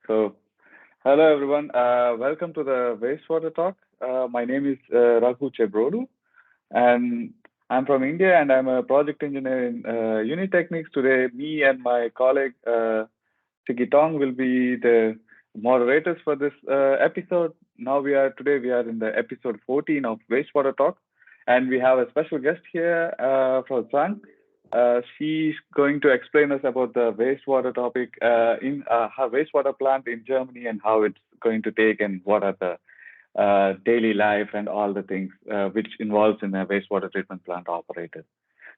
So, hello everyone. Welcome to the Wastewater Talk. My name is Raghu Chebrodu, and I'm from India, and I'm a project engineer in Unitechnics. Today, me and my colleague Sigitong will be the moderators for this episode. Today we are in the episode 14 of Wastewater Talk, and we have a special guest here for Zhang. She's going to explain us about the wastewater topic in her wastewater plant in Germany and how it's going to take and what are the daily life and all the things which involves in a wastewater treatment plant operator.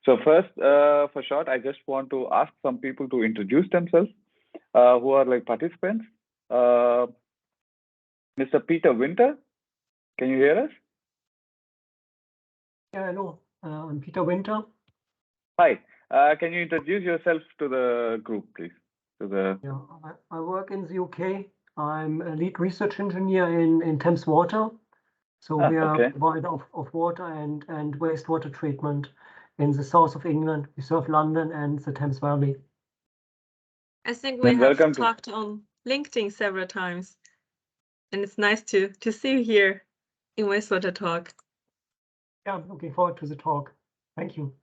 So first, for short, I just want to ask some people to introduce themselves who are like participants. Mr. Peter Winter, can you hear us? Yeah, hello. I'm Peter Winter. Hi. Can you introduce yourself to the group, please? Yeah, I work in the UK. I'm a lead research engineer in Thames Water. So we are a provider of water and wastewater treatment in the south of England. We serve London and the Thames Valley. I think we have talked on LinkedIn several times, and it's nice to see you here in Wastewater Talk. Yeah, I'm looking forward to the talk. Thank you.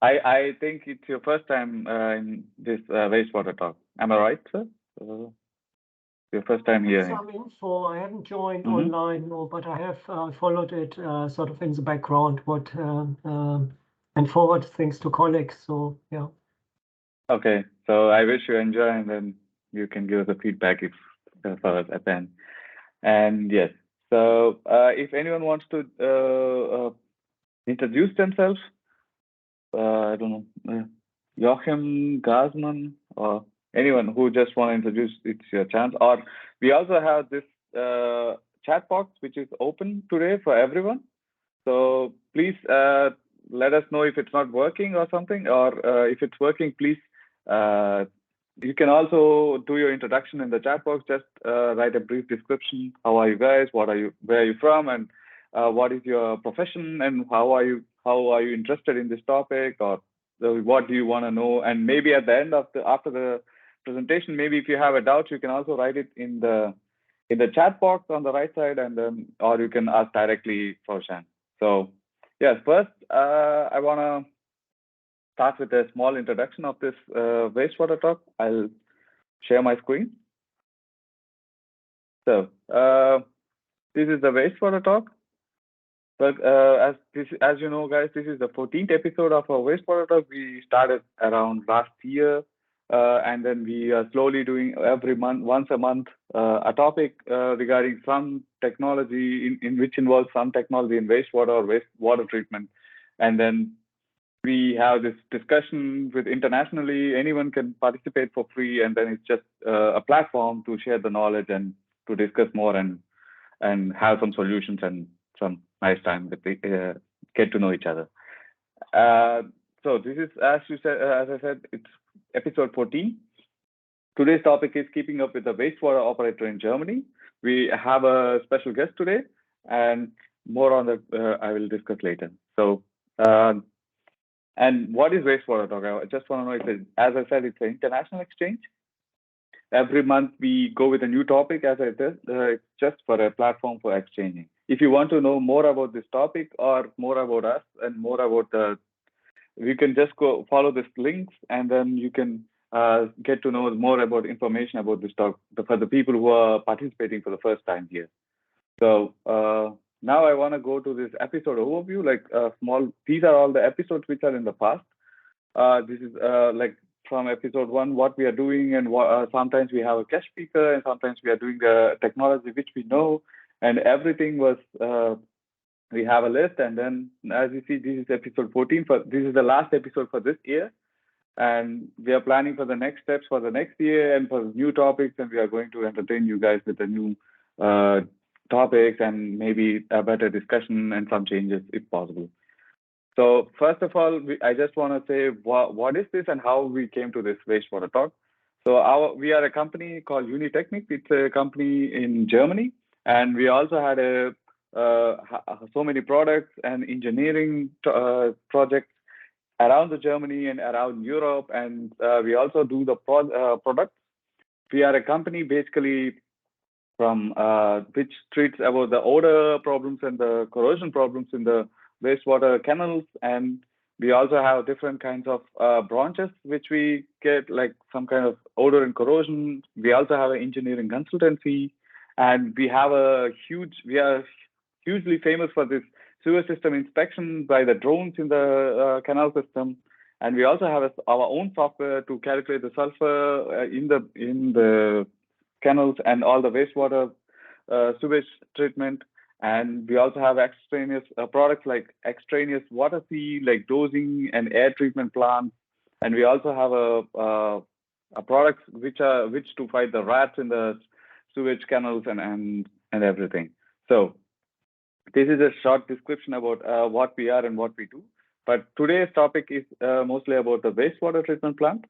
I think it's your first time in this Wastewater Talk. Am I right, sir? Your first time here. Some info. I haven't joined online, but I have followed it sort of in the background. And forward things to colleagues. So yeah. Okay, so I wish you enjoy, and then you can give us a feedback if for us at the end. And yes, so if anyone wants to introduce themselves, I don't know, Joachim Gazman or anyone who just want to introduce, it's your chance. Or we also have this chat box which is open today for everyone. So please let us know if it's not working or something, or if it's working, please. You can also do your introduction in the chat box. Just write a brief description. How are you guys? Where are you from? And what is your profession? And how are you interested in this topic? Or what do you want to know? And maybe at the end of after the presentation, maybe if you have a doubt, you can also write it in the chat box on the right side, and then or you can ask directly for Shan. So yes, first I want to start with a small introduction of this wastewater talk. I'll share my screen. So this is the wastewater talk. But as you know, guys, this is the 14th episode of our wastewater talk. We started around last year, and then we are slowly doing every month, once a month, a topic regarding some technology in which involves some technology in wastewater or wastewater treatment. And then we have this discussion with internationally. Anyone can participate for free, and then it's just a platform to share the knowledge and to discuss more and have some solutions and some nice time that they get to know each other. So this is, as I said, it's episode 14. Today's topic is keeping up with the wastewater operator in Germany. We have a special guest today, and more on that I will discuss later. So, and what is wastewater talk? I just want to know if as I said, it's an international exchange. Every month we go with a new topic, as I said, it's just for a platform for exchanging. If you want to know more about this topic or more about us and more about you can just go follow these links, and then you can get to know more about information about this talk for the people who are participating for the first time here. So now I want to go to this episode overview, like these are all the episodes which are in the past. This is like from episode 1, what we are doing, and sometimes we have a guest speaker, and sometimes we are doing the technology which we know, and everything was, we have a list. And then as you see, this is episode 14. This is the last episode for this year. And we are planning for the next steps for the next year and for new topics, and we are going to entertain you guys with the new topics and maybe a better discussion and some changes if possible. So first of all, I just want to say what is this and how we came to this wastewater talk. So we are a company called Unitechnics. It's a company in Germany, and we also had so many products and engineering projects around Germany and around Europe, and we also do the products we are a company basically from which treats about the odor problems and the corrosion problems in the wastewater canals, and we also have different kinds of branches which we get, like some kind of odor and corrosion. We also have an engineering consultancy, and we are hugely famous for this sewer system inspection by the drones in the canal system. And we also have our own software to calculate the sulfur in the canals and all the wastewater sewage treatment. And we also have extraneous products like extraneous water sea, like dosing and air treatment plants. And we also have a products which to fight the rats in the sewage canals and everything. So this is a short description about what we are and what we do. But today's topic is mostly about the wastewater treatment plant.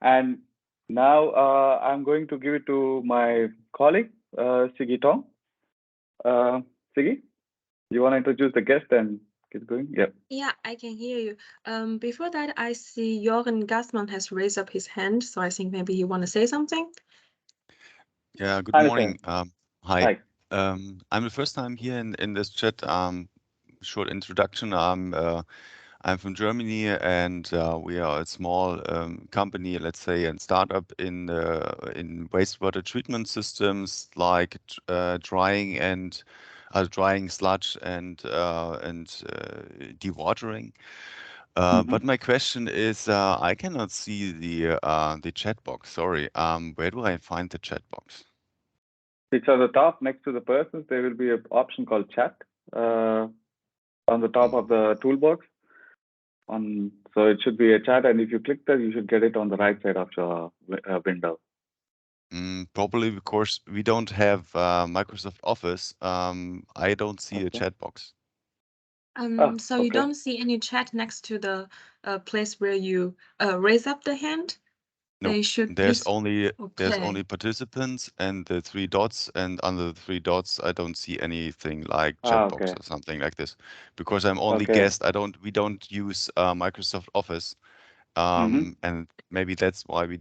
And now I'm going to give it to my colleague, Siggy Tong. Siggy, you want to introduce the guest and get going? Yeah. Yeah, I can hear you. Before that, I see Jorgen Gassmann has raised up his hand, so I think maybe you want to say something. Yeah, good morning. Hi. I'm the first time here in this chat. Short introduction. I'm from Germany, and we are a small company, let's say, and startup in wastewater treatment systems, like drying sludge and dewatering. But my question is, I cannot see the chat box. Sorry. Where do I find the chat box? It's on the top next to the persons. There will be an option called chat on the top of the toolbox. So it should be a chat, and if you click that, you should get it on the right side of your window. Probably because we don't have Microsoft Office. I don't see a chat box. So you don't see any chat next to the place where you raise up the hand? No, there's only participants and the 3 dots, and under the 3 dots I don't see anything like chat box or something like this, because I'm only guest. We don't use Microsoft Office, and maybe that's why we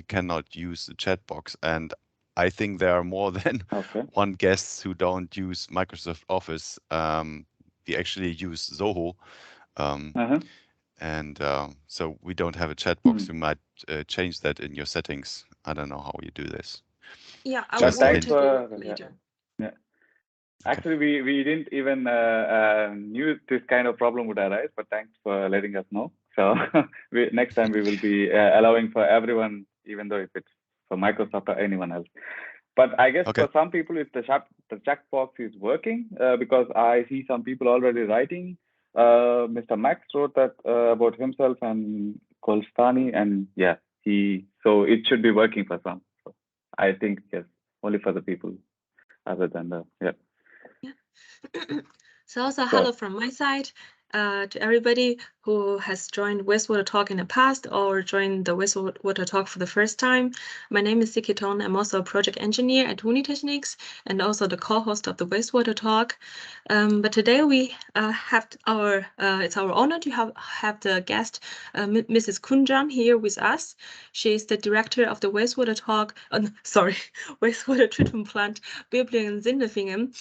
cannot use the chat box. And I think there are more than one guest who don't use Microsoft Office. We actually use Zoho. And so we don't have a chat box. You might change that in your settings. I don't know how you do this. Yeah, I will take it later. Yeah. Actually, we didn't even knew this kind of problem would arise, but thanks for letting us know. So next time we will be allowing for everyone, even though if it's for Microsoft or anyone else. But I guess for some people, if the chat box is working, because I see some people already writing. Mr. Max wrote that about himself and Kolstani, and yeah, so it should be working for some. So I think yes, only for the people other than the yeah. So also hello from my side to everybody who has joined Wastewater Talk in the past or joined the Wastewater Talk for the first time. My name is Siggy Tong. I'm also a project engineer at Unitechnics and also the co-host of the Wastewater Talk. But today we have it's our honor to have the guest, Mrs. Kunjan, here with us. She is the director of the Wastewater Talk, Wastewater Treatment Plant Böblingen-Sindelfingen,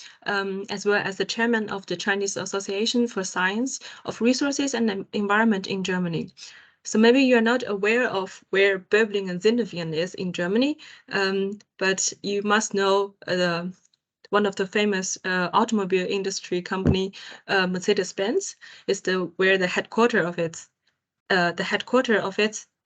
as well as the chairman of the Chinese Association for Science of Resources and Environment in Germany. So maybe you're not aware of where Böblingen-Sindelfingen is in Germany, but you must know one of the famous automobile industry company, Mercedes-Benz, is where the headquarters of it's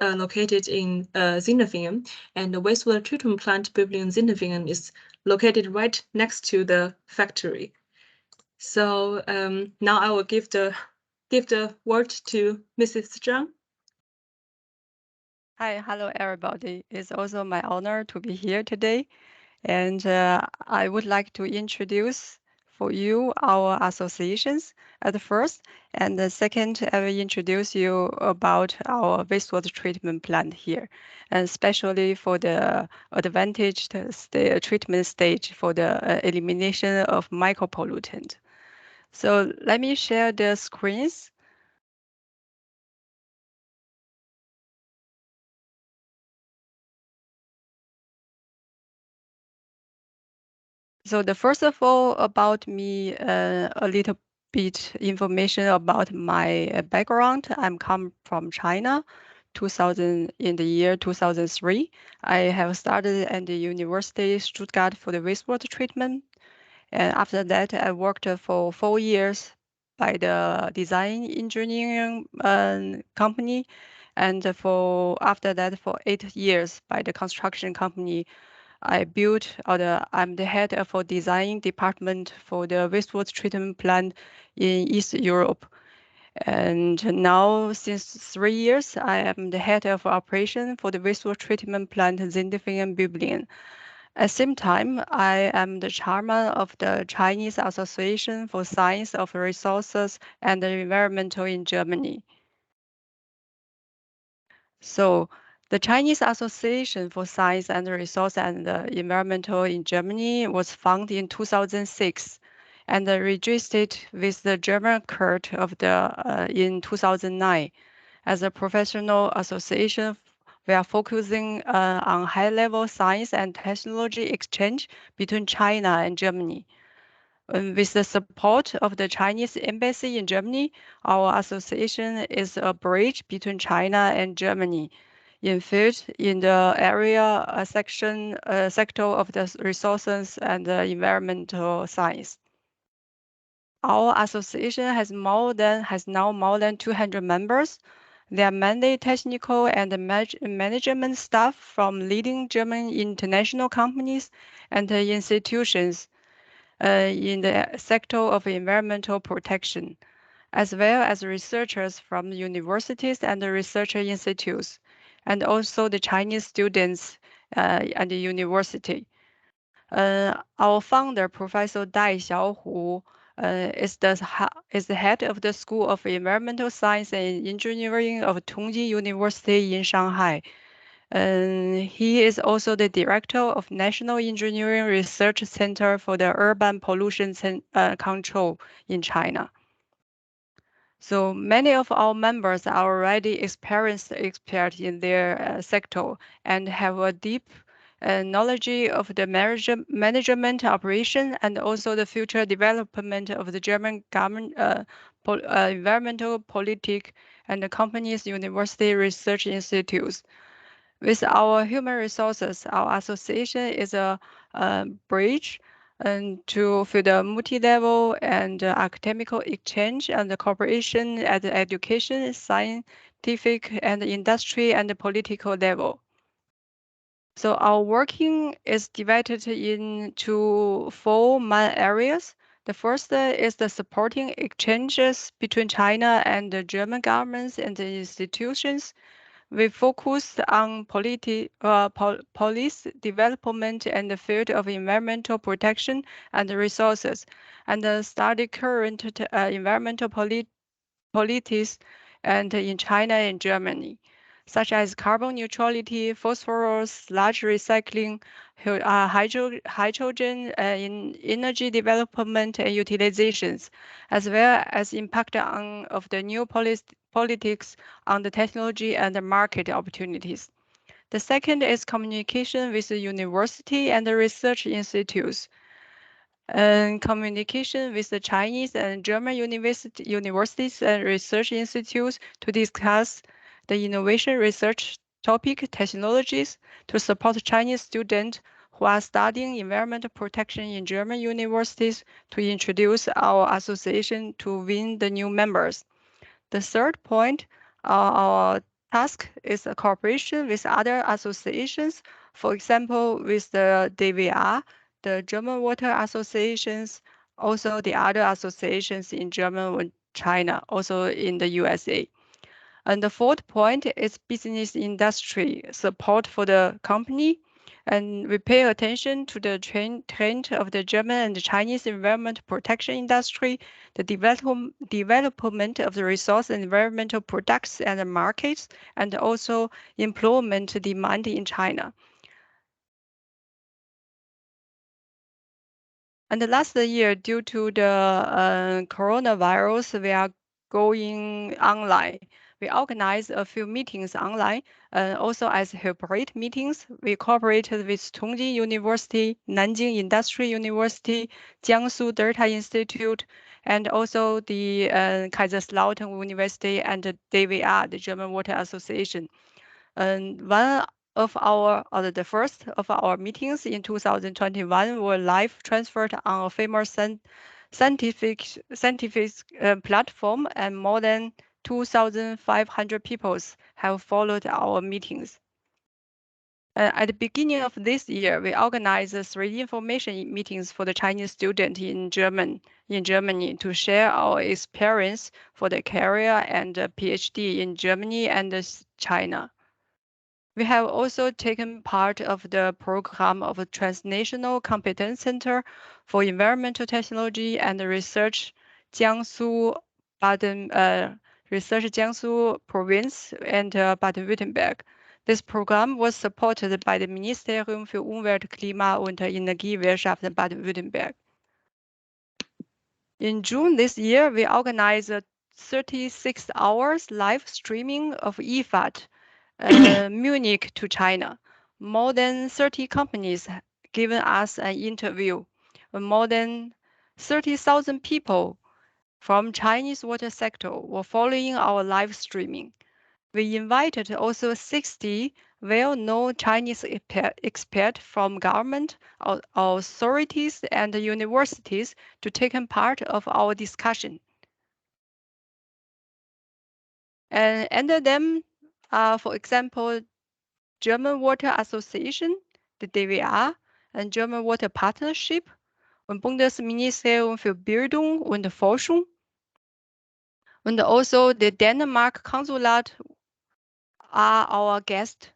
located in Sindelfingen, and the wastewater treatment plant Böblingen-Sindelfingen is located right next to the factory. So now I will give the word to Mrs. Zhang. Hi, hello everybody. It's also my honor to be here today, and I would like to introduce for you our associations at first, and the second I will introduce you about our wastewater treatment plant here, and especially for the advantaged treatment stage for the elimination of micropollutant. So let me share the screens. So the first of all about me, a little bit information about my background. I'm come from China, in the year 2003. I have started at the University Stuttgart for the wastewater treatment. And after that, I worked for 4 years by the design engineering company. And after that, for 8 years by the construction company. I'm the head of a design department for the wastewater treatment plant in East Europe. And now, since 3 years, I am the head of operation for the wastewater treatment plant Sindelfingen Böblingen. At the same time, I am the chairman of the Chinese Association for Science of Resources and Environmental in Germany. So the Chinese Association for Science and Resource and Environmental in Germany was founded in 2006 and registered with the German court in 2009. As a professional association, we are focusing on high-level science and technology exchange between China and Germany. With the support of the Chinese embassy in Germany, our association is a bridge between China and Germany in the area sector of the resources and environmental science. Our association has now more than 200 members. They are mainly technical and management staff from leading German international companies and institutions in the sector of environmental protection, as well as researchers from universities and research institutes, and also the Chinese students at the university. Our founder, Professor Dai Xiaohu, is the head of the School of Environmental Science and Engineering of Tongji University in Shanghai. He is also the director of National Engineering Research Center for the Urban Pollution Control in China. So many of our members are already experienced experts in their sector and have a deep knowledge of the management operation and also the future development of the German government environmental politics and the company's university research institutes. With our human resources, our association is a bridge for the multi-level and academic exchange and the cooperation at the education, scientific, and industry and political level. So our working is divided into 4 main areas. The first is the supporting exchanges between China and the German governments and the institutions. We focus on police development and the field of environmental protection and resources, and study current environmental policies and in China and Germany, such as carbon neutrality, phosphorus, sludge recycling, hydrogen in energy development and utilizations, as well as impact of the new politics on the technology and the market opportunities. The second is communication with the university and the research institutes, and communication with the Chinese and German universities and research institutes to discuss the innovation research topic technologies to support Chinese students who are studying environmental protection in German universities to introduce our association to win the new members. The third point, our task is a cooperation with other associations, for example, with the DWA, the German Water Associations, also the other associations in Germany and China, also in the USA. And the fourth point is business industry support for the company. And we pay attention to the trend of the German and the Chinese environment protection industry, the development of the resource and environmental products and the markets, and also employment demand in China. And the last year, due to the coronavirus, we are going online. we organize a few meetings online, also as hybrid meetings. We cooperated with Tongji University, Nanjing Industrial University, Jiangsu Delta Institute, and also the Kaiserslautern University and the DWA, the German Water Association. And the first of our meetings in 2021 were live transferred on a famous scientific platform, and more than 2,500 people have followed our meetings. At the beginning of this year, we organized 3D information meetings for the Chinese student in Germany to share our experience for the career and PhD in Germany and China. We have also taken part of the program of a Transnational Competence Center for Environmental Technology and Research Jiangsu Province and Baden-Württemberg. This program was supported by the Ministerium für Umwelt, Klima und Energiewirtschaft in Baden-Württemberg. In June this year, we organized a 36 hours live streaming of IFAT Munich to China. More than 30 companies given us an interview. More than 30,000 people from Chinese water sector were following our live streaming. We invited also 60 well-known Chinese experts from government, authorities, and universities to take part of our discussion. And under them, for example, German Water Association, the DWA, and German Water Partnership, und Bundesministerium für Bildung und Forschung, and also the Denmark Consulate are our guests.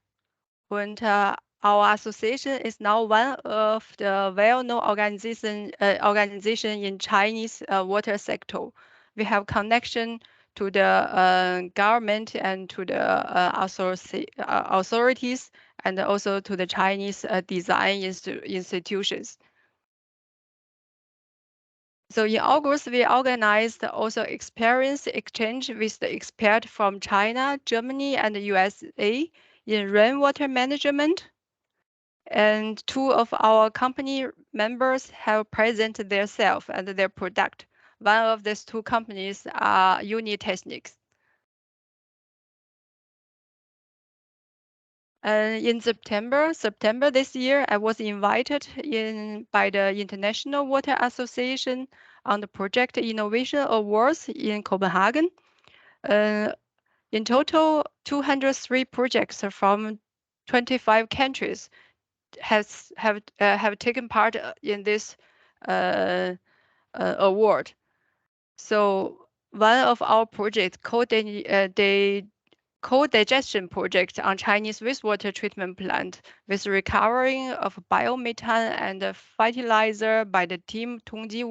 And our association is now one of the well-known organization in Chinese water sector. We have connection to the government and to the authorities, and also to the Chinese design institutions. So in August, we organized also experience exchange with the expert from China, Germany, and the USA in rainwater management. And 2 of our company members have presented themselves and their product. One of these 2 companies are Unitechnics. In September this year, I was invited by the International Water Association on the Project Innovation Awards in Copenhagen. In total, 203 projects from 25 countries have taken part in this award. So one of our projects, co-digestion project on Chinese wastewater treatment plant with recovering of biomethane and fertilizer by the team Tongji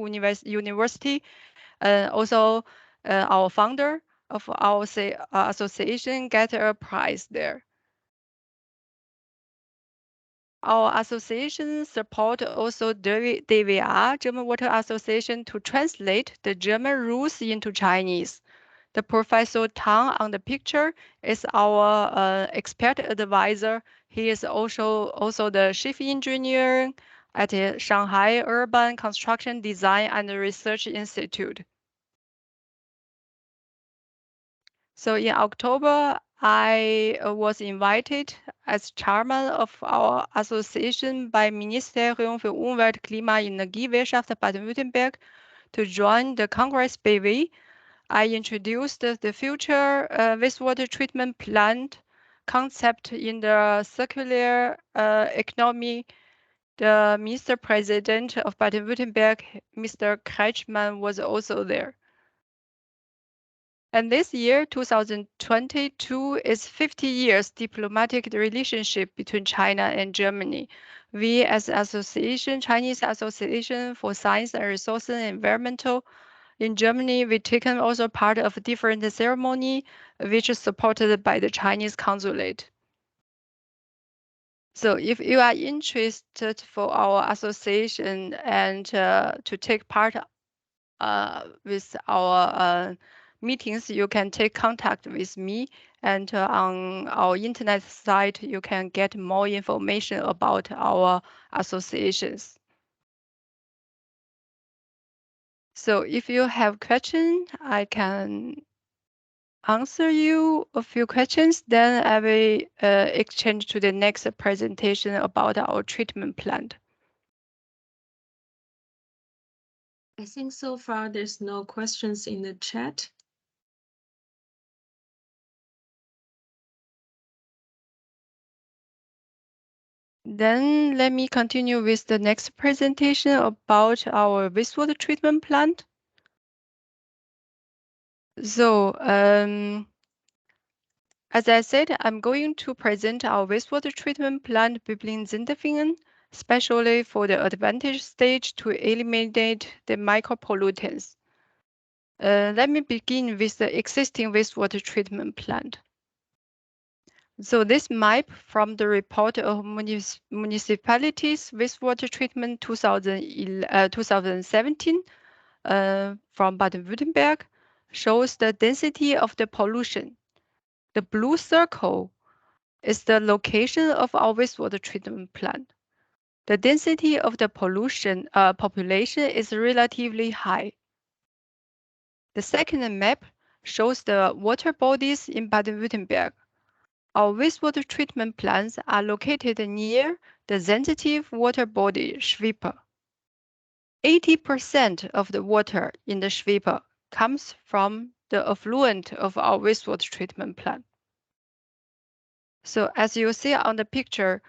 University. Also, our founder of our association got a prize there. Our association support also DWA, German Water Association, to translate the German rules into Chinese. The Professor Tang on the picture is our expert advisor. He is also the chief engineer at the Shanghai Urban Construction Design and Research Institute. So in October, I was invited as chairman of our association by Ministerium für Umwelt, Klima und Energiewirtschaft Baden-Württemberg to join the Congress BW. I introduced the future wastewater treatment plant concept in the circular economy. The Minister President of Baden-Württemberg, Mr. Kretschmann, was also there. And this year, 2022, is 50 years diplomatic relationship between China and Germany. We, as association, Chinese Association for Science and Resources and Environmental, in Germany, we taken also part of different ceremony, which is supported by the Chinese consulate. So if you are interested for our association and to take part with our meetings, you can take contact with me, and on our internet site, you can get more information about our associations. So if you have questions, I can answer you a few questions, then I will exchange to the next presentation about our treatment plant. I think so far there's no questions in the chat. Then let me continue with the next presentation about our wastewater treatment plant. So, as I said, I'm going to present our wastewater treatment plant Böblingen-Sindelfingen, especially for the advantage stage to eliminate the micropollutants. Let me begin with the existing wastewater treatment plant. So this map from the report of municipalities wastewater treatment 2017 from Baden-Württemberg shows the density of the pollution. The blue circle is the location of our wastewater treatment plant. The density of the pollution population is relatively high. The second map shows the water bodies in Baden-Württemberg. Our wastewater treatment plants are located near the sensitive water body Schwieper. 80% of the water in the Schwieper comes from the effluent of our wastewater treatment plant. So as you see on the picture,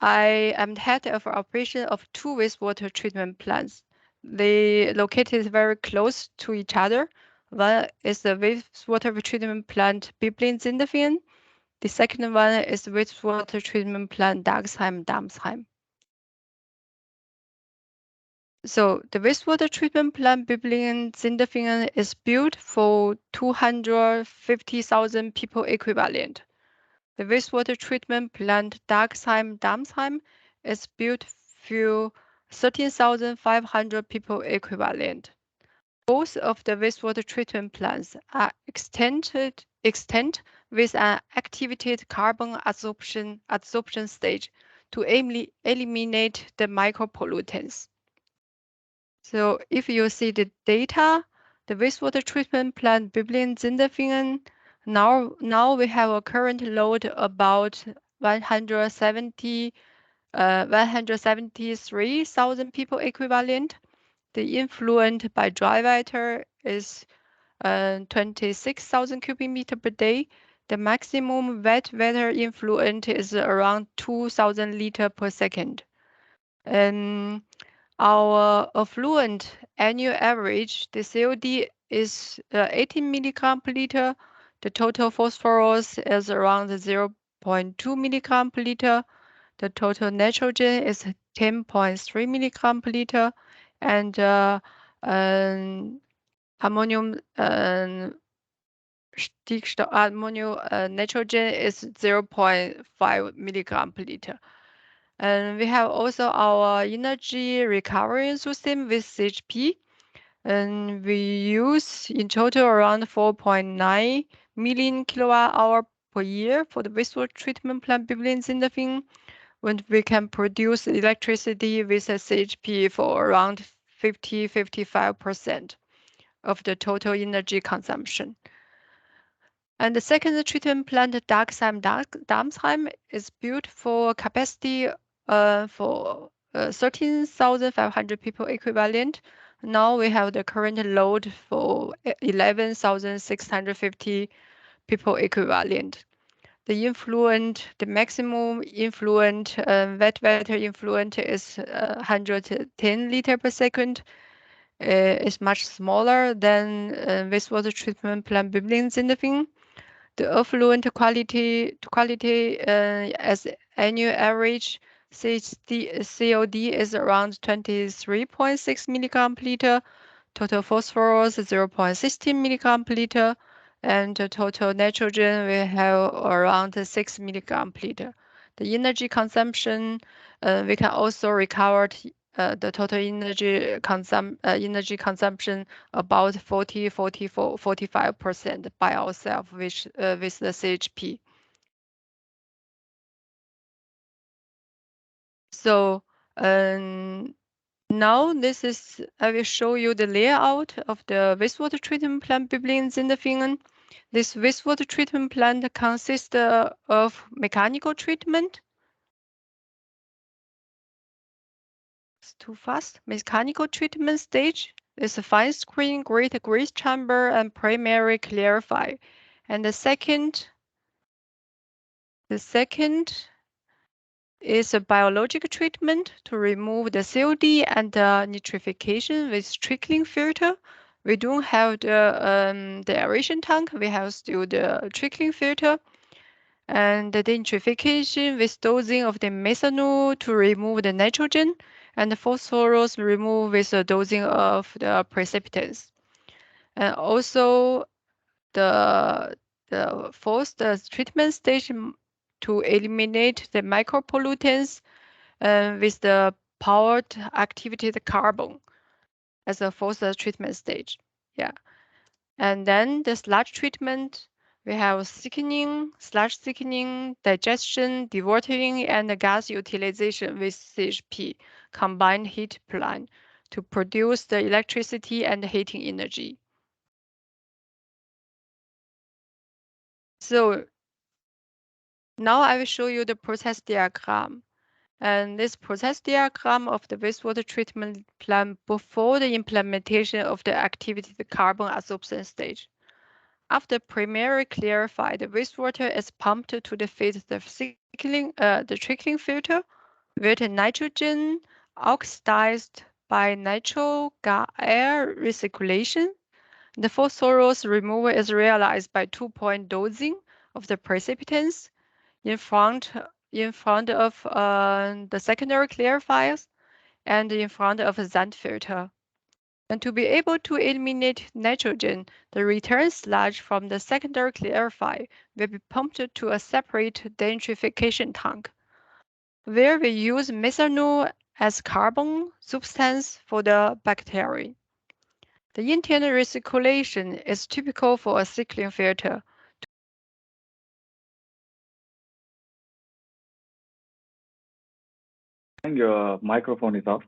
I am head of operation of two wastewater treatment plants. They located very close to each other. One is the wastewater treatment plant Böblingen-Sindelfingen. The second one is the wastewater treatment plant Dagsheim-Darmsheim. So the wastewater treatment plant Böblingen-Sindelfingen is built for 250,000 people equivalent. The wastewater treatment plant Dagsheim-Darmsheim is built for 13,500 people equivalent. Both of the wastewater treatment plants are extended with an activated carbon adsorption stage to eliminate the micropollutants. So if you see the data, the wastewater treatment plant Böblingen-Sindelfingen, now we have a current load about 173,000 people equivalent. The influent by dry water is 26,000 cubic meter per day. The maximum wet water influent is around 2,000 liter per second. Our effluent annual average, the COD is 18 milligram per liter. The total phosphorus is around 0.2 milligram per liter. The total nitrogen is 10.3 milligram per liter, and ammonium nitrogen is 0.5 milligram per liter. And we have also our energy recovery system with CHP. And we use in total around 4.9 million kilowatt hour per year for the wastewater treatment plant Böblingen-Sindelfingen, when we can produce electricity with a CHP for around 50-55% of the total energy consumption. And the second treatment plant, Dagsheim-Darmsheim, is built for capacity for 13,500 people equivalent. Now we have the current load for 11,650 people equivalent. The maximum influent, wet water influent is 110 liter per second. Is much smaller than wastewater treatment plant Böblingen-Sindelfingen. The effluent quality as annual average COD is around 23.6 milligram per liter. Total phosphorus is 0.16 milligram per liter, and the total nitrogen we have around 6 milligram per liter. The energy consumption we can also recover the total energy consumption about 45% by ourselves with the CHP. So now I will show you the layout of the wastewater treatment plant Böblingen-Sindelfingen. This wastewater treatment plant consists of mechanical treatment. It's too fast. Mechanical treatment stage is a fine screen, great grease chamber, and primary clarify. And the second is a biological treatment to remove the COD and nitrification with trickling filter. We don't have the aeration tank. We have still the trickling filter. And the nitrification with dosing of the methanol to remove the nitrogen, and the phosphorus removed with the dosing of the precipitants. And also the fourth treatment stage to eliminate the micropollutants with the powered activated carbon as a fourth treatment stage. Yeah. And then the sludge treatment, we have thickening, sludge thickening, digestion, dewatering, and the gas utilization with CHP, combined heat plant, to produce the electricity and heating energy. So now I will show you the process diagram. And this process diagram of the wastewater treatment plant before the implementation of the activated carbon adsorption stage. After primary clarified, the wastewater is pumped to the feed the trickling filter, where the nitrogen oxidized by natural gas air recirculation. The phosphorus removal is realized by 2-point dosing of the precipitants in front of the secondary clarifiers and in front of a Zand filter. And to be able to eliminate nitrogen, the return sludge from the secondary clarifier will be pumped to a separate denitrification tank, where we use methanol as carbon substance for the bacteria. The internal recirculation is typical for a cycling filter. Your microphone is off.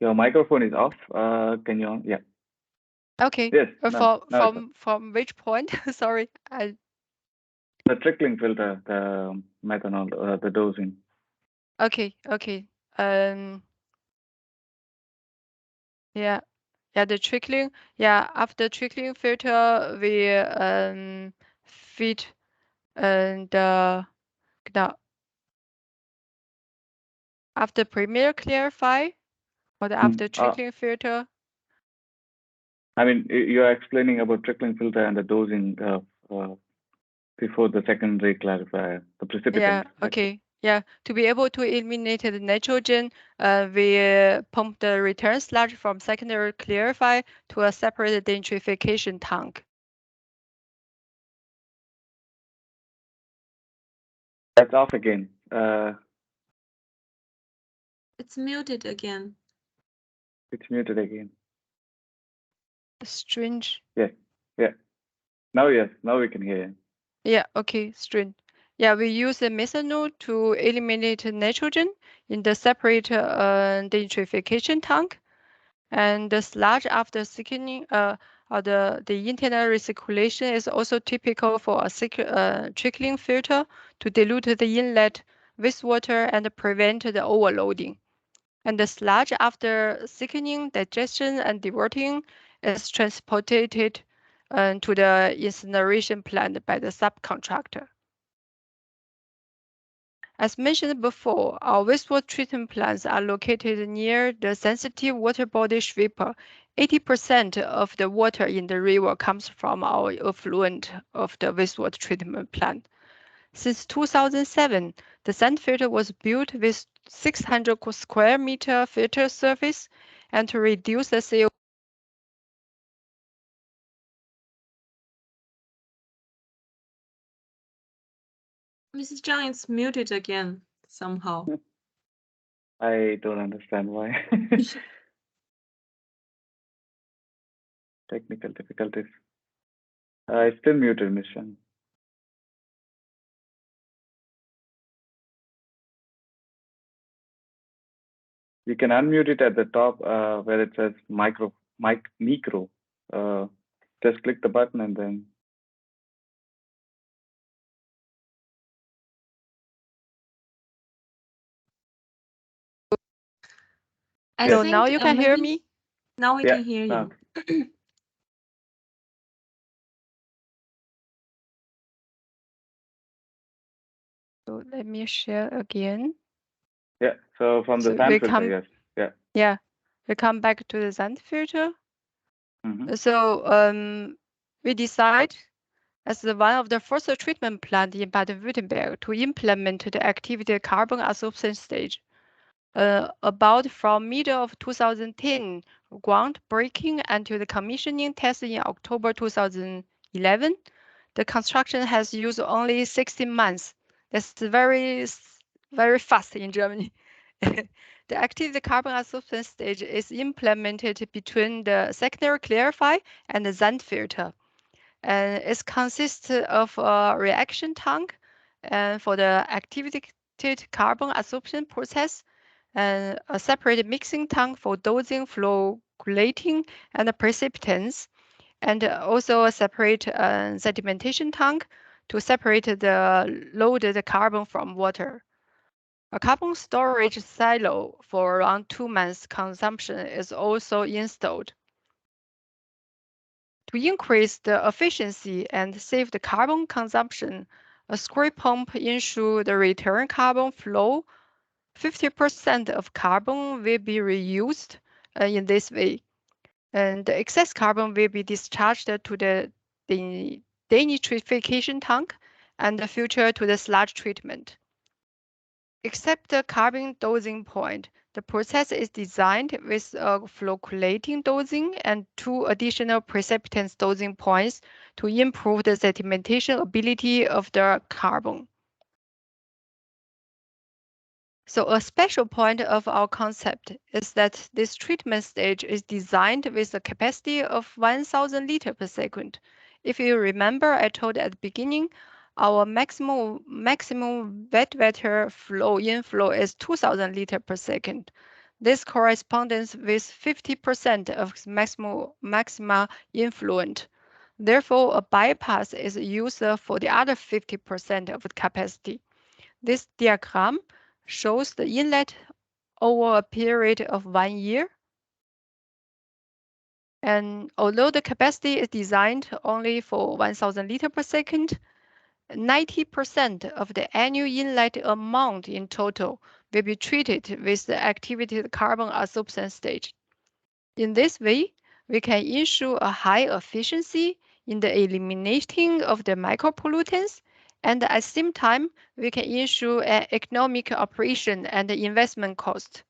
Your microphone is off. Can you? Yeah. Okay. Yes. From which point? Sorry. The trickling filter, the methanol, the dosing. Okay. Yeah. The trickling. Yeah, after trickling filter, we feed the after primary clarify or after trickling filter. I mean, you're explaining about trickling filter and the dosing before the secondary clarifier, the precipitant. Yeah. Okay. Yeah. To be able to eliminate the nitrogen, we pump the return sludge from secondary clarifier to a separate denitrification tank. That's off again. It's muted again. It's muted again. Strange. Yeah. Now, yes. Now we can hear you. Yeah. Okay. Strange. Yeah, we use the methanol to eliminate nitrogen in the separate denitrification tank, and the sludge after thickening, the internal recirculation is also typical for a trickling filter to dilute the inlet wastewater and prevent the overloading. And the sludge after thickening, digestion, and dewatering is transported to the incineration plant by the subcontractor. As mentioned before, our wastewater treatment plants are located near the sensitive water body sweeper. 80% of the water in the river comes from our effluent of the wastewater treatment plant. Since 2007, the sand filter was built with 600 square meter filter surface, and to reduce the CO2. Mrs. Zhang is muted again somehow. I don't understand why. Technical difficulties. I still muted, Mission. You can unmute it at the top where it says micro. Just click the button and then. So now you can hear me? Now we can hear you. So let me share again. Yeah, so from the sand filter, yes. Yeah. Yeah, we come back to the sand filter. So we decide as one of the first treatment plant in Baden-Württemberg to implement the activated carbon absorption stage. About from middle of 2010, groundbreaking until the commissioning test in October 2011, the construction has used only 16 months. That's very fast in Germany. The active carbon absorption stage is implemented between the secondary clarify and the sand filter. And it consists of a reaction tank for the activated carbon absorption process, and a separate mixing tank for dosing, flow collating, and precipitants, and also a separate sedimentation tank to separate the loaded carbon from water. A carbon storage silo for around 2 months consumption is also installed. To increase the efficiency and save the carbon consumption, a screw pump ensures the return carbon flow. 50% of carbon will be reused in this way, and the excess carbon will be discharged to the denitrification tank and filtered to the sludge treatment. Except the carbon dosing point, the process is designed with a flow collating dosing and 2 additional precipitants dosing points to improve the sedimentation ability of the carbon. So a special point of our concept is that this treatment stage is designed with a capacity of 1,000 liters per second. If you remember, I told at the beginning, our maximum wet water flow inflow is 2,000 liters per second. This corresponds with 50% of maxima influent. Therefore, a bypass is used for the other 50% of the capacity. This diagram shows the inlet over a period of 1 year. And although the capacity is designed only for 1,000 liters per second, 90% of the annual inlet amount in total will be treated with the activated carbon absorption stage. In this way, we can ensure a high efficiency in the eliminating of the micropollutants, and at the same time, we can ensure an economic operation and investment cost.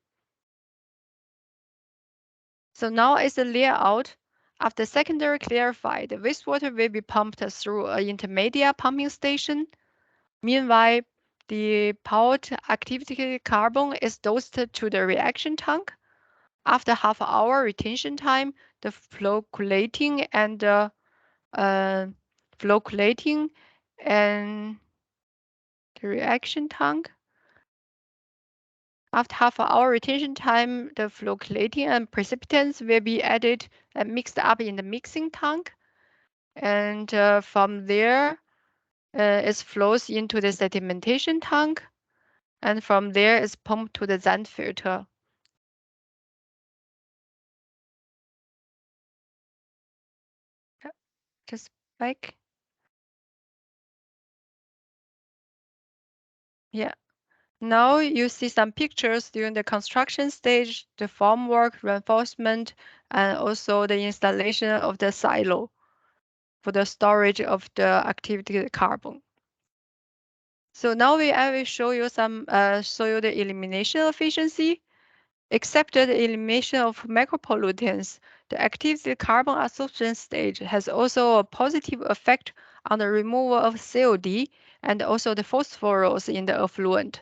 So now is the layout. After secondary clarified, the wastewater will be pumped through an intermediate pumping station. Meanwhile, the powered activated carbon is dosed to the reaction tank. After half-hour retention time, the flow collating and the reaction tank. After half-hour retention time, the flow collating and precipitants will be added and mixed up in the mixing tank. And from there, it flows into the sedimentation tank. And from there, it's pumped to the sand filter. Just back. Yeah. Now you see some pictures during the construction stage, the formwork, reinforcement, and also the installation of the silo for the storage of the activated carbon. So now I will show you the elimination efficiency. Except the elimination of micropollutants, the activated carbon absorption stage has also a positive effect on the removal of COD and also the phosphorus in the effluent.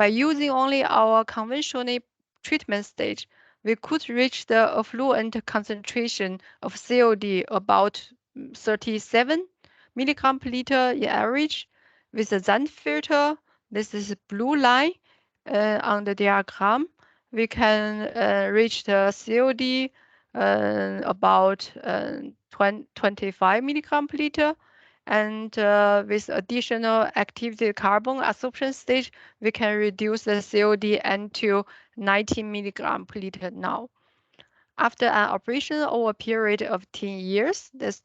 by using only our conventional treatment stage, we could reach the effluent concentration of COD about 37 milligram per liter in average. With the Zand filter, this is blue line on the diagram, we can reach the COD about 25 milligram per liter. And with additional activated carbon absorption stage, we can reduce the COD until 19 milligram per liter now. After an operation over a period of 10 years, this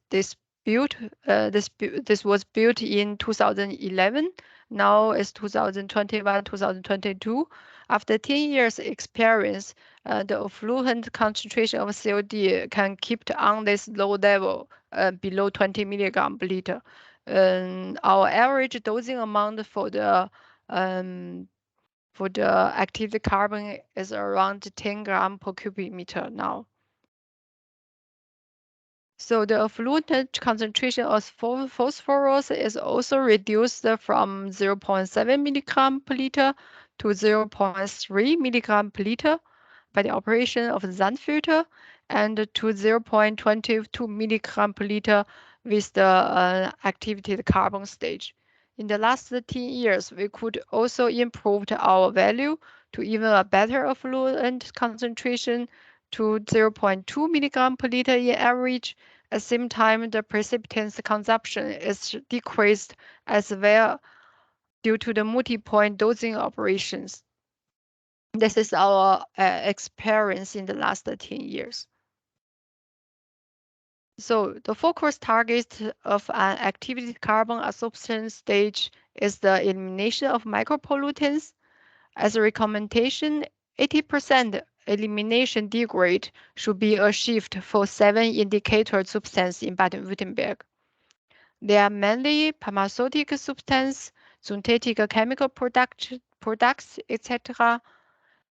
was built in 2011. Now it's 2021, 2022. After 10 years experience, the effluent concentration of COD can keep on this low level below 20 milligram per liter. Our average dosing amount for the active carbon is around 10 gram per cubic meter now. So the effluent concentration of phosphorus is also reduced from 0.7 milligram per liter to 0.3 milligram per liter by the operation of the Zand filter, and to 0.22 milligram per liter with the activated carbon stage. In the last 10 years, we could also improve our value to even a better effluent concentration to 0.2 milligram per liter in average. At the same time, the precipitant consumption is decreased as well due to the multi-point dosing operations. This is our experience in the last 10 years. So the focus target of an activated carbon absorption stage is the elimination of micropollutants. As a recommendation, 80% elimination degrade should be achieved for 7 indicator substances in Baden-Württemberg. They are mainly pharmaceutical substances, synthetic chemical products, etc.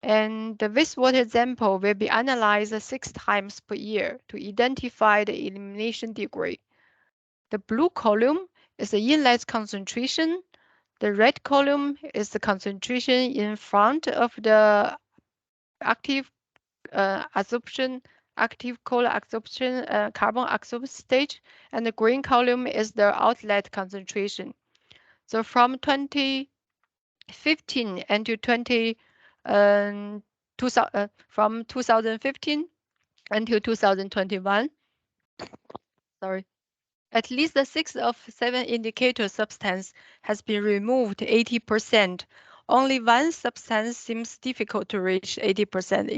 And the wastewater sample will be analyzed 6 times per year to identify the elimination degree. The blue column is the inlet concentration. The red column is the concentration in front of the active coal absorption, carbon absorption stage, and the green column is the outlet concentration. So from 2015 until from 2015 until 2021, at least 6 of 7 indicator substance has been removed 80%. Only one substance seems difficult to reach 80%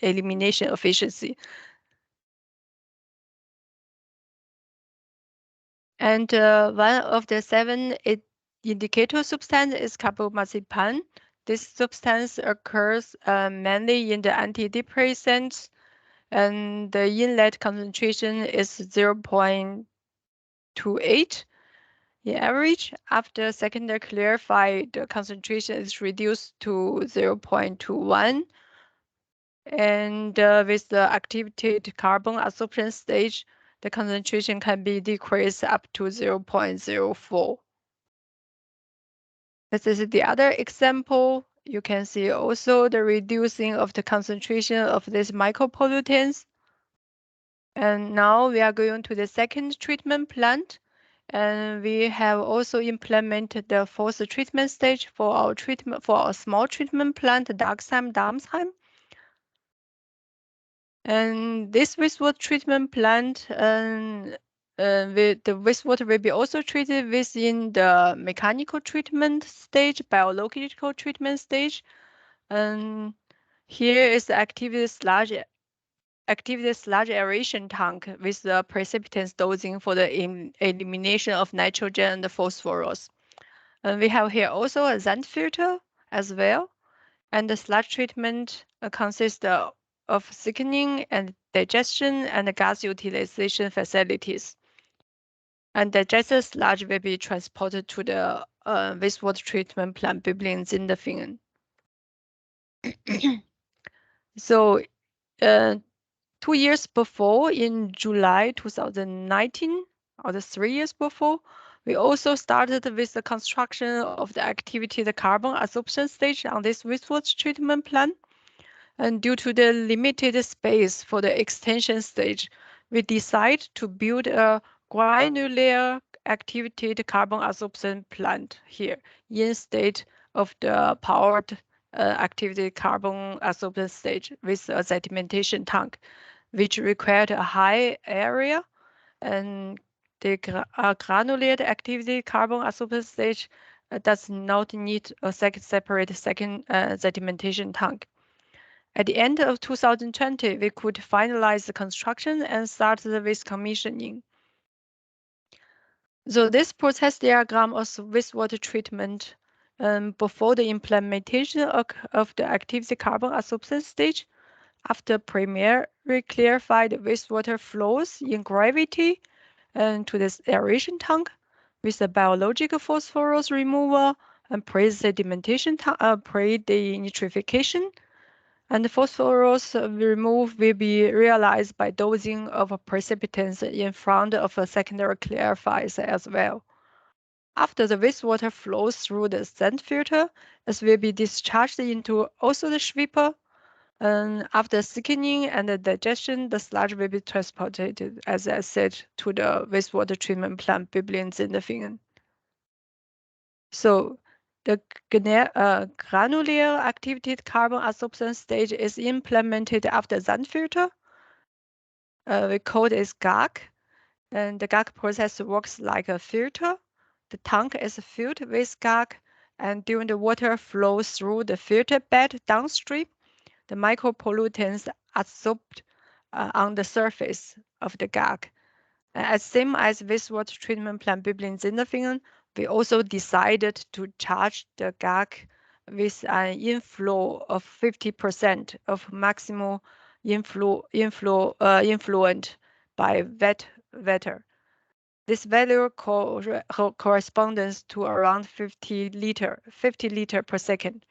elimination efficiency. And one of the 7 indicator substance is carbamazepine. This substance occurs mainly in the antidepressants, and the inlet concentration is 0.28. In average, after secondary clarified, the concentration is reduced to 0.21. And with the activated carbon absorption stage, the concentration can be decreased up to 0.04. This is the other example. You can see also the reducing of the concentration of these micropollutants. And now we are going to the second treatment plant. And we have also implemented the 4th treatment stage for our small treatment plant, Darmsheim. And this wastewater treatment plant, the wastewater will be also treated within the mechanical treatment stage, biological treatment stage. And here is the activity sludge aeration tank with the precipitants dosing for the elimination of nitrogen and phosphorus. And we have here also a Zand filter as well. And the sludge treatment consists of thickening and digestion and gas utilization facilities. And digested sludge will be transported to the wastewater treatment plant Böblingen-Sindelfingen. So 2 years before, in July 2019, or the 3 years before, We also started with the construction of the activated carbon absorption stage on this wastewater treatment plant. And due to the limited space for the extension stage, we decided to build a granular activated carbon absorption plant here instead of the powered activated carbon absorption stage with a sedimentation tank, which required a high area. And the granulated activated carbon absorption stage does not need a separate sedimentation tank. At the end of 2020, we could finalize the construction and start with commissioning. So this process diagram of wastewater treatment before the implementation of the activated carbon absorption stage, after primarily clarified wastewater flows in gravity and to the aeration tank with the biological phosphorus removal and pre-sedimentation, pre-denitrification. And the phosphorus remove will be realized by dosing of precipitants in front of a secondary clarifiers as well. After the wastewater flows through the sand filter, it will be discharged into also the sweeper. And after thickening and the digestion, the sludge will be transported, as I said, to the wastewater treatment plant Böblingen-Sindelfingen. So the granular activated carbon absorption stage is implemented after sand filter. We call it GAC, and the GAC process works like a filter. The tank is filled with GAC, and during the water flows through the filter bed downstream, the micropollutants are absorbed on the surface of the GAC. As same as wastewater treatment plant Böblingen-Sindelfingen, we also decided to charge the GAC with an inflow of 50% of maximal influent by water. This value corresponds to around 50 liter per second.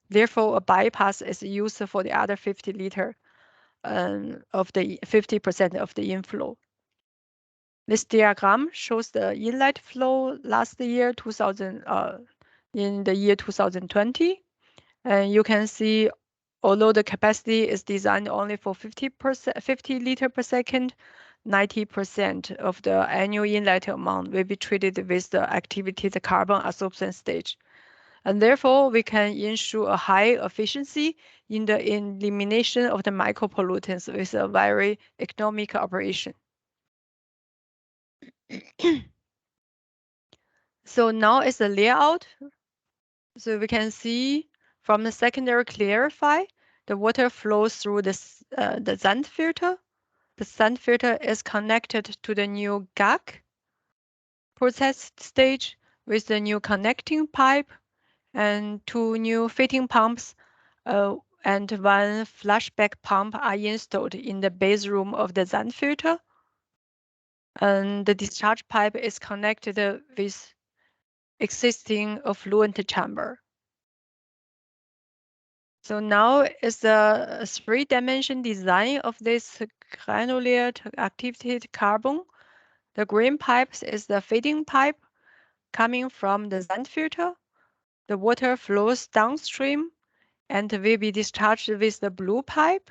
Therefore, a bypass is used for the other 50 liter of the 50% of the inflow. This diagram shows the inlet flow last year, in the year 2020. And you can see, although the capacity is designed only for 50 liter per second, 90% of the annual inlet amount will be treated with the activated carbon absorption stage. And therefore, we can ensure a high efficiency in the elimination of the micropollutants with a very economic operation. So now is the layout. So we can see from the secondary clarify, the water flows through the sand filter. The sand filter is connected to the new GAC process stage with the new connecting pipe and 2 new fitting pumps and 1 flashback pump are installed in the base room of the sand filter. And the discharge pipe is connected with existing effluent chamber. So now is the 3-dimension design of this granular activated carbon. The green pipes is the feeding pipe coming from the sand filter. The water flows downstream and will be discharged with the blue pipe.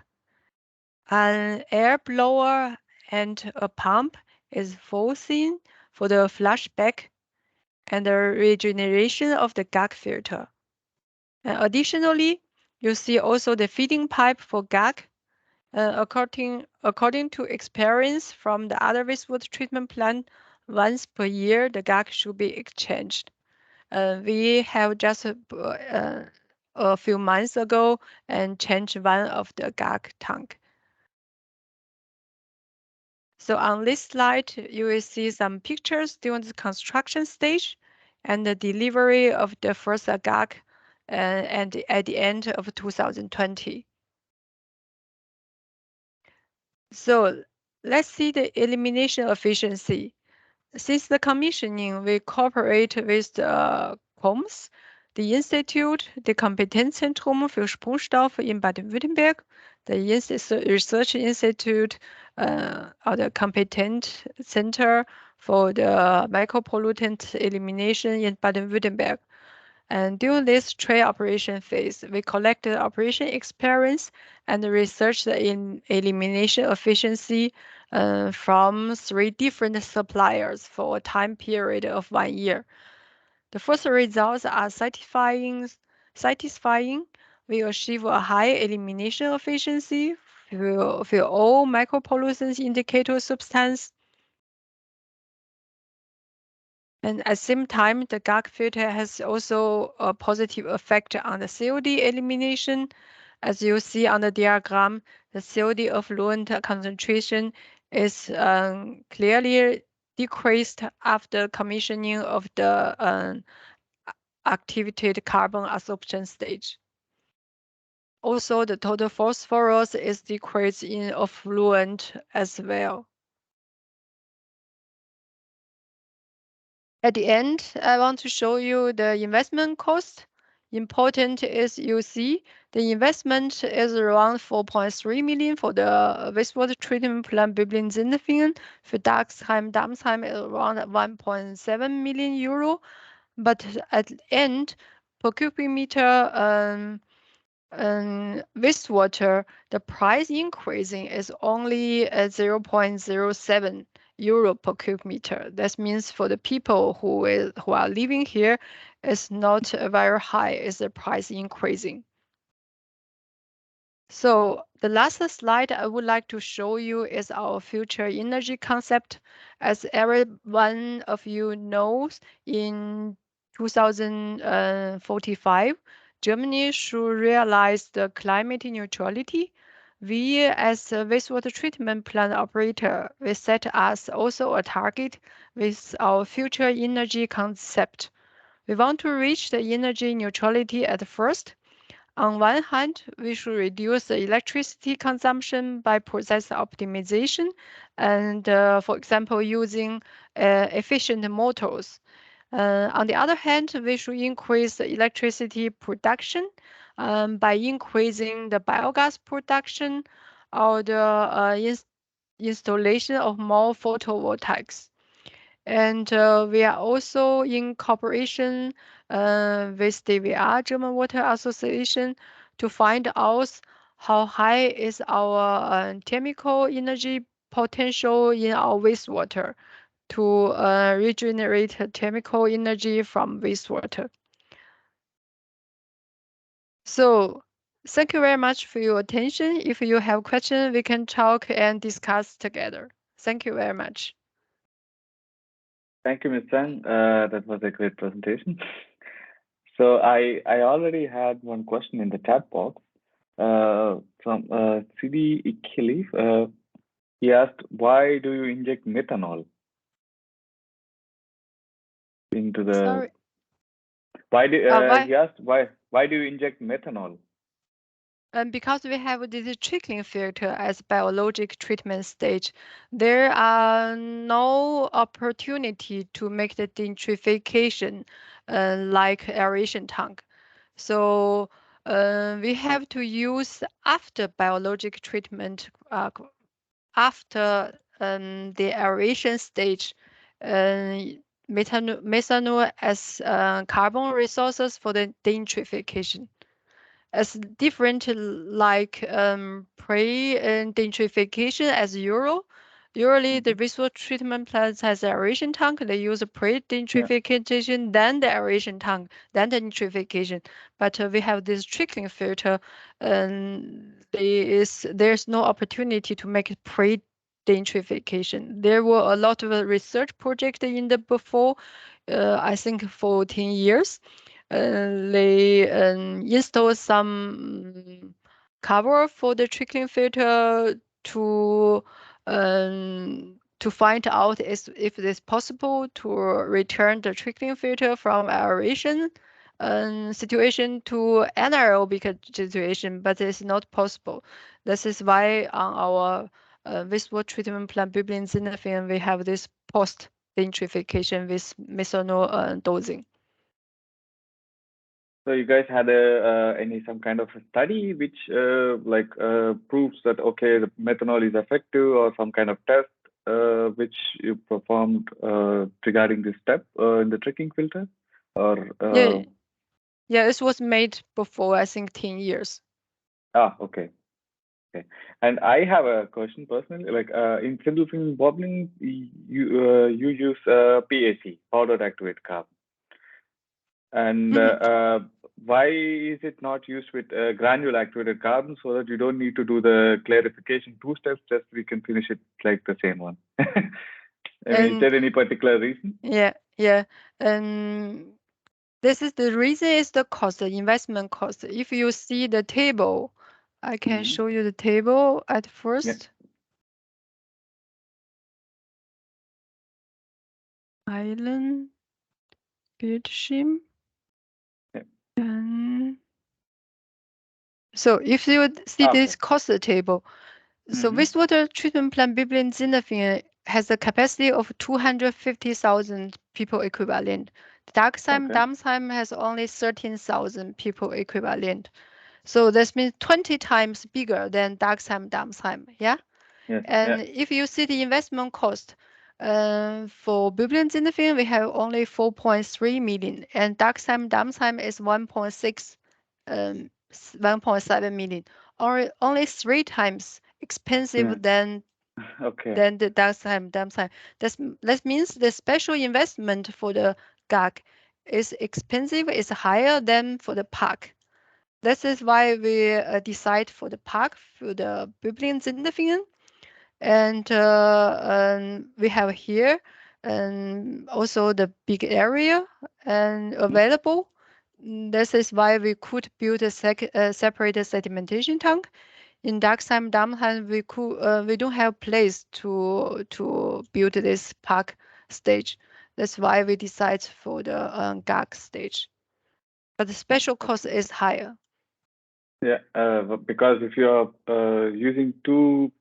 An air blower and a pump is foreseen for the flashback and the regeneration of the GAC filter. And additionally, you see also the feeding pipe for GAC. According to experience from the other wastewater treatment plant, once per year the GAC should be exchanged. We have just a few months ago and changed one of the GAC tank. So on this slide, you will see some pictures during the construction stage and the delivery of the first GAC and at the end of 2020. So let's see the elimination efficiency. Since the commissioning, we cooperate with the COMS, the Institute, the Kompetenzzentrum für Sprungstoffe in Baden-Württemberg, the Research Institute, or the Competent Center for the micropollutant elimination in Baden-Württemberg. And during this trade operation phase, we collected operation experience and researched in elimination efficiency from 3 different suppliers for a time period of 1 year. The first results are satisfying. We achieve a high elimination efficiency for all micropollutants indicator substance. And at the same time, the GAC filter has also a positive effect on the COD elimination. As you see on the diagram, the COD effluent concentration is clearly decreased after commissioning of the activated carbon absorption stage. Also, the total phosphorus is decreased in effluent as well. At the end, I want to show you the investment cost. Important is you see the investment is around 4.3 million for the wastewater treatment plant Böblingen-Sindelfingen. For Daxheim, Damsheim is around 1.7 million euro. But at the end, per cubic meter wastewater, the price increasing is only 0.07 euro per cubic meter. That means for the people who are living here, it's not very high, is the price increasing. So the last slide I would like to show you is our future energy concept. As every one of you knows, in 2045, Germany should realize the climate neutrality. We, as a wastewater treatment plant operator, we set us also a target with our future energy concept. We want to reach the energy neutrality at first. On one hand, we should reduce the electricity consumption by process optimization and, for example, using efficient motors. On the other hand, we should increase the electricity production by increasing the biogas production or the installation of more photovoltaics. And we are also in cooperation with DWR, German Water Association, to find out how high is our chemical energy potential in our wastewater to regenerate chemical energy from wastewater. So thank you very much for your attention. If you have questions, we can talk and discuss together. Thank you very much. Thank you, Ms. Zhang. That was a great presentation. So I already had one question in the chat box from CD Ikilif. He asked, why do you inject methanol into the? Sorry. He asked why do you inject methanol? Because we have this trickling filter as biologic treatment stage, there are no opportunity to make the denitrification like aeration tank. So we have to use after biologic treatment, after the aeration stage, methanol as carbon resources for the denitrification. As different like pre-denitrification as usually the wastewater treatment plants has an aeration tank. They use a pre-denitrification, then the aeration tank, then the nitrification. But we have this trickling filter, and there's no opportunity to make pre-denitrification. There were a lot of research projects in the before, I think 14 years. They install some cover for the trickling filter to find out if it is possible to return the trickling filter from aeration situation to anaerobic situation, but it's not possible. This is why on our wastewater treatment plant Böblingen-Sindelfingen we have this post denitrification with methanol dosing. So you guys had some kind of a study which proves that okay, the methanol is effective, or some kind of test which you performed regarding this step in the tricking filter, or yeah, it was made before, I think, 10 years. Okay. Okay. And I have a question personally. Like in Sindelfingen Böblingen, you use PAC, powdered activated carbon. And why is it not used with granule activated carbon, so that you don't need to do the clarification 2 steps, just we can finish it like the same one? I mean, is there any particular reason? Yeah. This is the reason is the cost, the investment cost. If you see the table, I can show you the table at first. Yeah. Island, Bildschirm. Yeah. And so if you see this cost table, so wastewater treatment plant Böblingen-Sindelfingen has a capacity of 250,000 people equivalent. Dachsheim-Darmsheim has only 13,000 people equivalent. So that means 20 times bigger than Dachsheim-Darmsheim, yeah? Yes. And if you see the investment cost, for Böblingen-Sindelfingen, we have only 4.3 million, and Dachsheim-Darmsheim is 1.7 million, or only 3 times expensive than the Dachsheim-Darmsheim. That means the special investment for the GAC is expensive, is higher than for the park. This is why we decide for the park for the Böblingen-Sindelfingen. And we have here and also the big area and available. This is why we could build a separate sedimentation tank. In Dachsheim-Darmsheim, we don't have place to build this park stage. That's why we decide for the GAC stage. But the special cost is higher. Yeah, because if you are using 2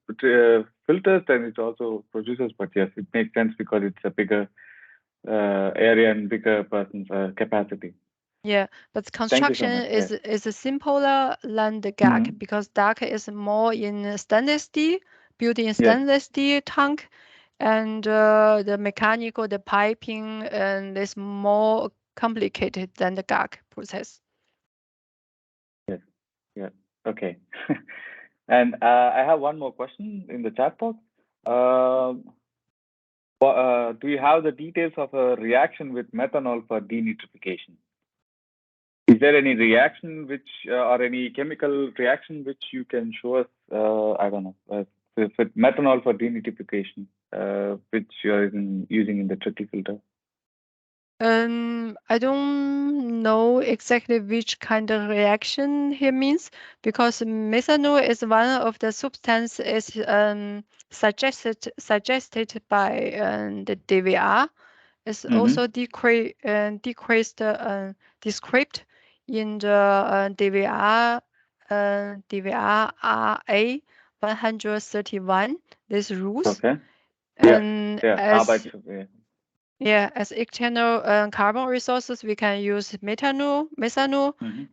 filters, then it also produces. But yes, it makes sense because it's a bigger area and bigger person's capacity. Yeah, but construction is a simpler than the GAC because GAC is more in stainless steel, built in stainless steel tank, and the mechanical, the piping, and is more complicated than the GAC process. Yes. Yeah. Okay. And I have one more question in the chat box. Do you have the details of a reaction with methanol for denitrification? Is there any reaction which or any chemical reaction which you can show us? I don't know, with methanol for denitrification, which you are using in the tricky filter. I don't know exactly which kind of reaction here means, because methanol is one of the substances suggested by the DVR. It's also decreased described in the DVR RA 131. These rules. Okay. And as external carbon resources, we can use methanol,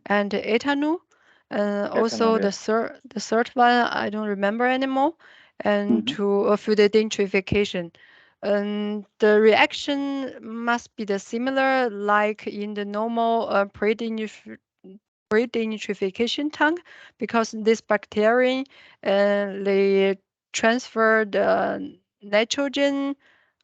and ethanol. Also, the third one I don't remember anymore. And for the denitrification, the reaction must be the similar like in the normal pre-denitrification tank, because this bacteria they transfer the nitrogen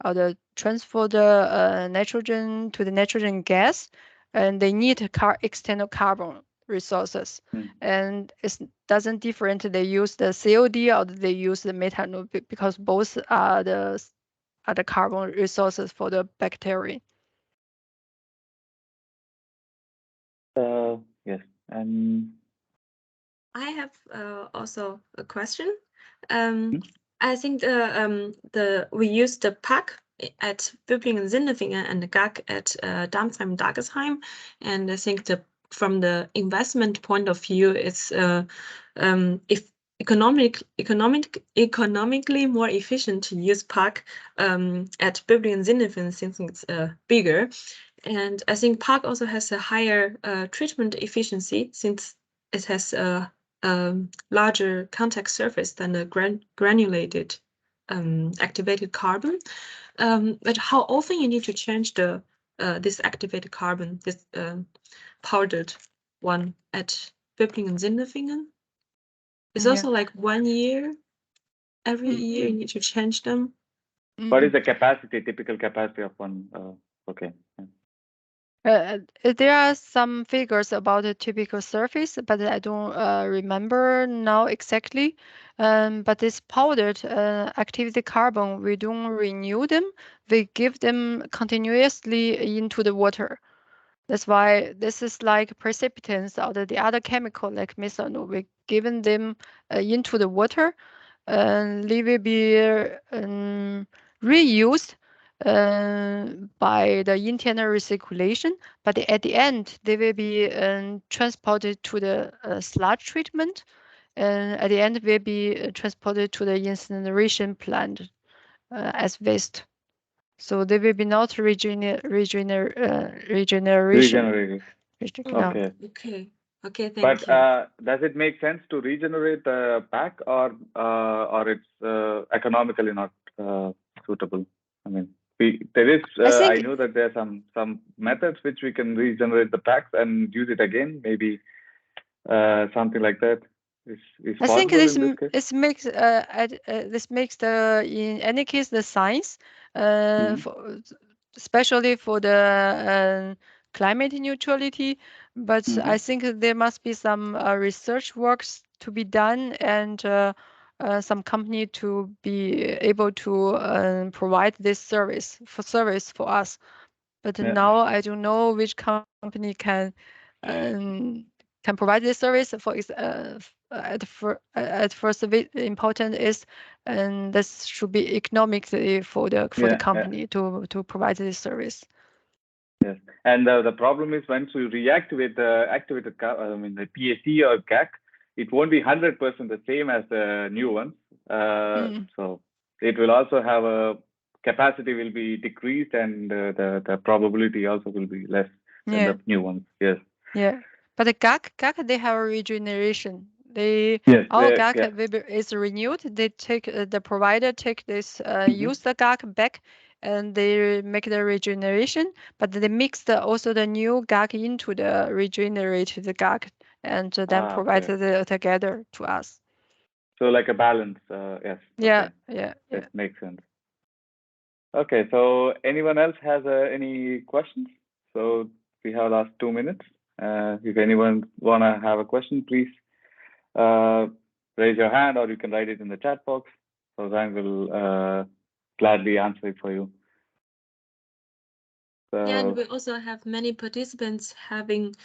or transfer the nitrogen to the nitrogen gas, and they need external carbon resources. And it doesn't different. They use the COD or they use the methanol, because both are the carbon resources for the bacteria. Yes, and I have also a question. I think we use the PAC at Böblingen-Sindelfingen and the GAC at Darmsheim-Dagesheim, and I think from the investment point of view, it's if economically more efficient to use PAC at Böblingen-Sindelfingen, since it's bigger, and I think PAC also has a higher treatment efficiency since it has a larger contact surface than the granulated activated carbon. But how often you need to change the this activated carbon, this powdered one at Böblingen-Sindelfingen? It's also like 1 year. Every year you need to change them. What is the capacity, typical capacity of one? Okay. There are some figures about the typical surface, but I don't remember now exactly. But this powdered activity carbon, we don't renew them. We give them continuously into the water. That's why this is like precipitants or the other chemical like methanol. We given them into the water, and they will be reused by the internal recirculation, but at the end they will be transported to the sludge treatment, and at the end will be transported to the incineration plant as waste. So they will be not regeneration. Okay, thank you. But does it make sense to regenerate the pack, or it's economically not suitable? I mean, there is. I know that there are some methods which we can regenerate the packs and use it again. Maybe something like that is possible. I think this makes the in any case the science, especially for the climate neutrality. But I think there must be some research works to be done, and some company to be able to provide this service for us. But now I don't know which company can provide this service. At first, important is, and this should be economically for the company to provide this service. Yes, and the problem is once you reactivate the activated, the PAC or GAC, it won't be 100% the same as the new ones. So it will also have a capacity will be decreased, and the probability also will be less than the new ones. Yes. Yeah, but the GAC they have a regeneration. Our GAC is renewed. They take the provider take this use the GAC back, and they make the regeneration. But they mix also the new GAC into the regenerated GAC, and then provide it together to us. So like a balance, yes. Yeah, okay. That makes sense. Okay, so anyone else has any questions? So we have last 2 minutes. If anyone wanna have a question, please raise your hand, or you can write it in the chat box. So Zhang will gladly answer it for you. So, yeah, and we also have many participants having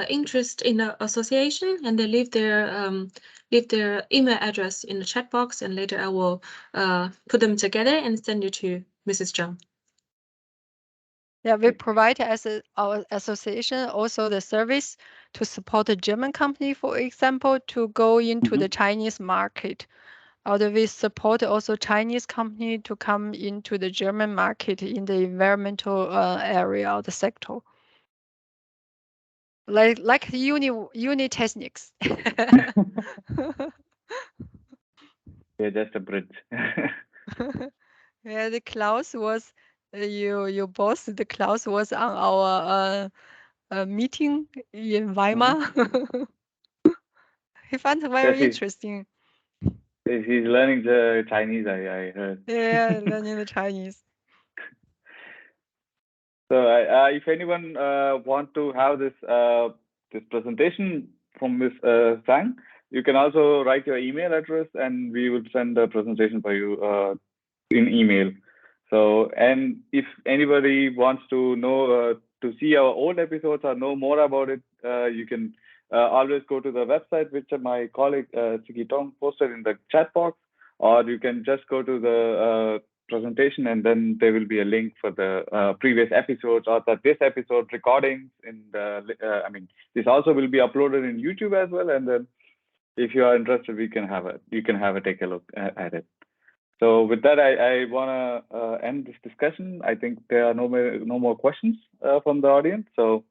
interest in the association, and they leave their email address in the chat box, and later I will put them together and send you to Mrs. Zhang. Yeah, we provide as our association also the service to support a German company, for example, to go into the Chinese market. Or we support also Chinese company to come into the German market in the environmental area of the sector. Like uni techniques. Yeah, just a bridge. Yeah, the Klaus was your boss. The Klaus was on our meeting in Weimar. He found it very interesting. He's learning the Chinese, I heard. Yeah, learning the Chinese. So if anyone want to have this this presentation from Ms. Zhang, you can also write your email address, and we will send the presentation for you in email. So, and if anybody wants to know to see our old episodes or know more about it, you can always go to the website, which my colleague Siki Tong posted in the chat box, or you can just go to the presentation, and then there will be a link for the previous episodes, or this episode recordings. In the this also will be uploaded in YouTube as well. And then if you are interested, you can have a take a look at it. So with that, I want to end this discussion. I think there are no more questions from the audience. So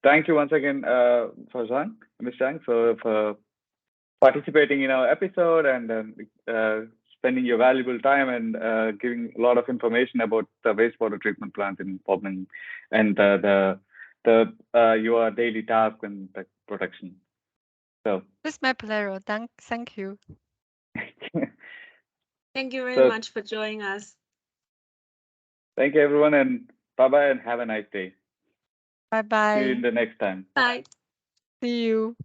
thank you once again for Zhang, Ms. Zhang, for participating in our episode, and then spending your valuable time and giving a lot of information about the wastewater treatment plant in Böblingen and your daily task and the production. So it's my pleasure. Thank you. Thank you very much for joining us. Thank you, everyone, and bye-bye, and have a nice day. Bye-bye. See you in the next time. Bye. See you.